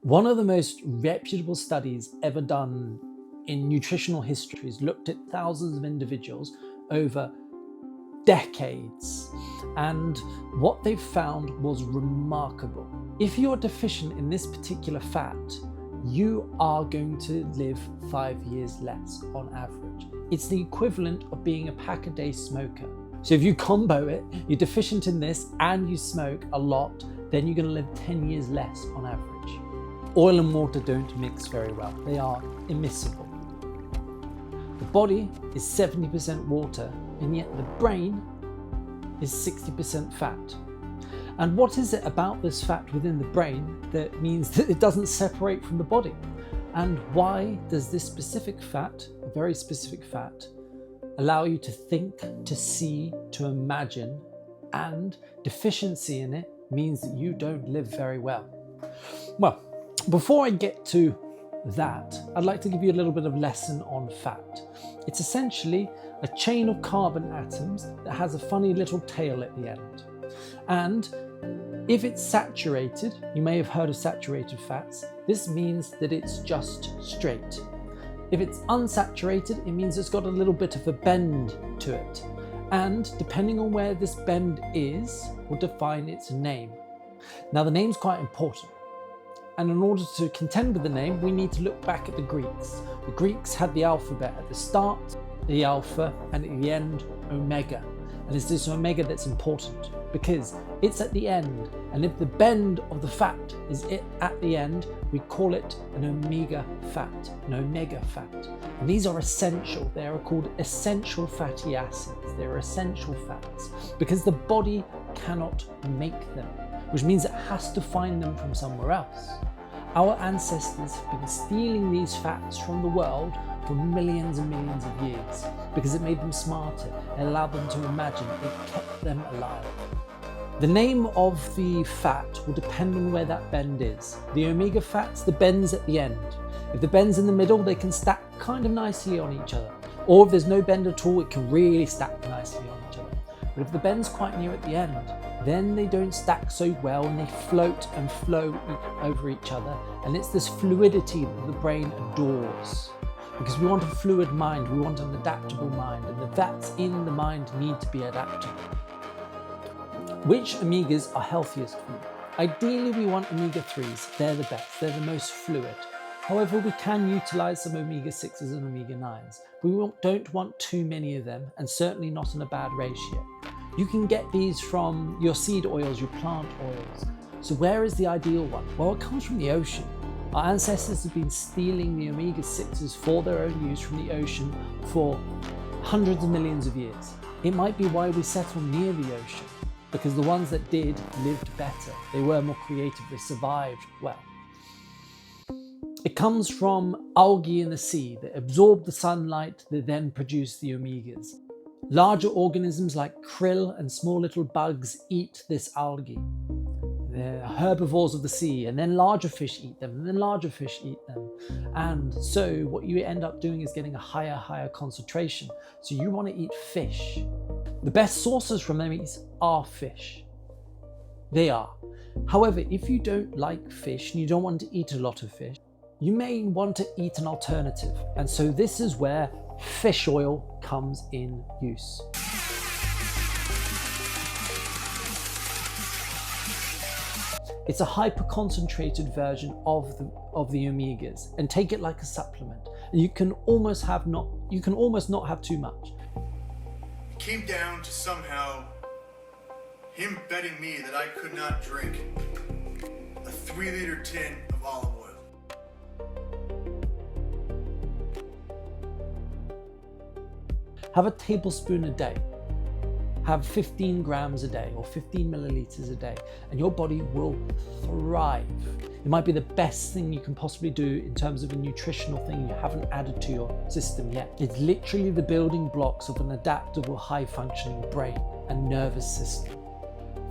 One of the most reputable studies ever done in nutritional history has looked at thousands of individuals over decades, and what they found was remarkable. If you're deficient in this particular fat, you are going to live 5 years less on average. It's the equivalent of being a pack-a-day smoker. So if you combo it, you're deficient in this and you smoke a lot, then you're going to live 10 years less on average. Oil and water don't mix very well. They are immiscible. The body is 70% water, and yet the brain is 60% fat. And what is it about this fat within the brain that means that it doesn't separate from the body? And why does this specific fat, a very specific fat, allow you to think, to see, to imagine, and deficiency in it means that you don't live very well? Well, before I get to that, I'd like to give you a little bit of lesson on fat. It's essentially a chain of carbon atoms that has a funny little tail at the end. And if it's saturated, you may have heard of saturated fats, this means that it's just straight. If it's unsaturated, it means it's got a little bit of a bend to it. And depending on where this bend is, will define its name. Now the name's quite important. And in order to contend with the name, we need to look back at the Greeks. The Greeks had the alphabet at the start, the alpha, and at the end, omega. And it's this omega that's important because it's at the end. And if the bend of the fat is at the end, we call it an omega fat, an omega fat. And these are essential. They are called essential fatty acids. They're essential fats because the body cannot make them, which means it has to find them from somewhere else. Our ancestors have been stealing these fats from the world for millions and millions of years because it made them smarter, it allowed them to imagine, it kept them alive. The name of the fat will depend on where that bend is. The omega fats, the bend's at the end. If the bend's in the middle, they can stack kind of nicely on each other. Or if there's no bend at all, it can really stack nicely on each other. But if the bend's quite near at the end, then they don't stack so well and they float and flow over each other. And it's this fluidity that the brain adores. Because we want a fluid mind, we want an adaptable mind, and the fats in the mind need to be adaptable. Which omegas are healthiest for you? Ideally, we want omega-3s. They're the best, they're the most fluid. However, we can utilize some omega-6s and omega-9s. But we don't want too many of them, and certainly not in a bad ratio. You can get these from your seed oils, your plant oils. So where is the ideal one? Well, it comes from the ocean. Our ancestors have been stealing the omega-6s for their own use from the ocean for hundreds of millions of years. It might be why we settle near the ocean, because the ones that did lived better. They were more creative, they survived well. It comes from algae in the sea that absorb the sunlight that then produce the omegas. Larger organisms like krill and small little bugs eat this algae. They're herbivores of the sea, and then larger fish eat them, and then larger fish eat them. And so what you end up doing is getting a higher concentration. So you want to eat fish. The best sources from them are fish. They are. However, if you don't like fish and you don't want to eat a lot of fish, you may want to eat an alternative. And so this is where fish oil comes in use. It's a hyper-concentrated version of the omegas, and take it like a supplement. And you can almost not have too much. It came down to somehow him betting me that I could not drink a 3-liter tin of olive oil. Have a tablespoon a day. Have 15 grams a day or 15 milliliters a day, and your body will thrive. It might be the best thing you can possibly do in terms of a nutritional thing you haven't added to your system yet. It's literally the building blocks of an adaptable, high-functioning brain and nervous system.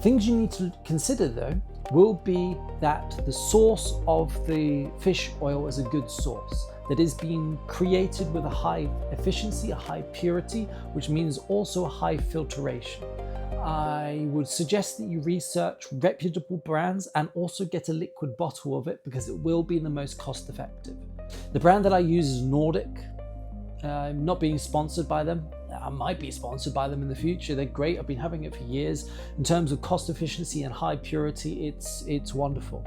Things you need to consider though will be that the source of the fish oil is a good source that is being created with a high efficiency, a high purity, which means also a high filtration. I would suggest that you research reputable brands and also get a liquid bottle of it, because it will be the most cost effective. The brand that I use is Nordic. I'm not being sponsored by them. I might be sponsored by them in the future. They're great. I've been having it for years. In terms of cost efficiency and high purity, it's wonderful.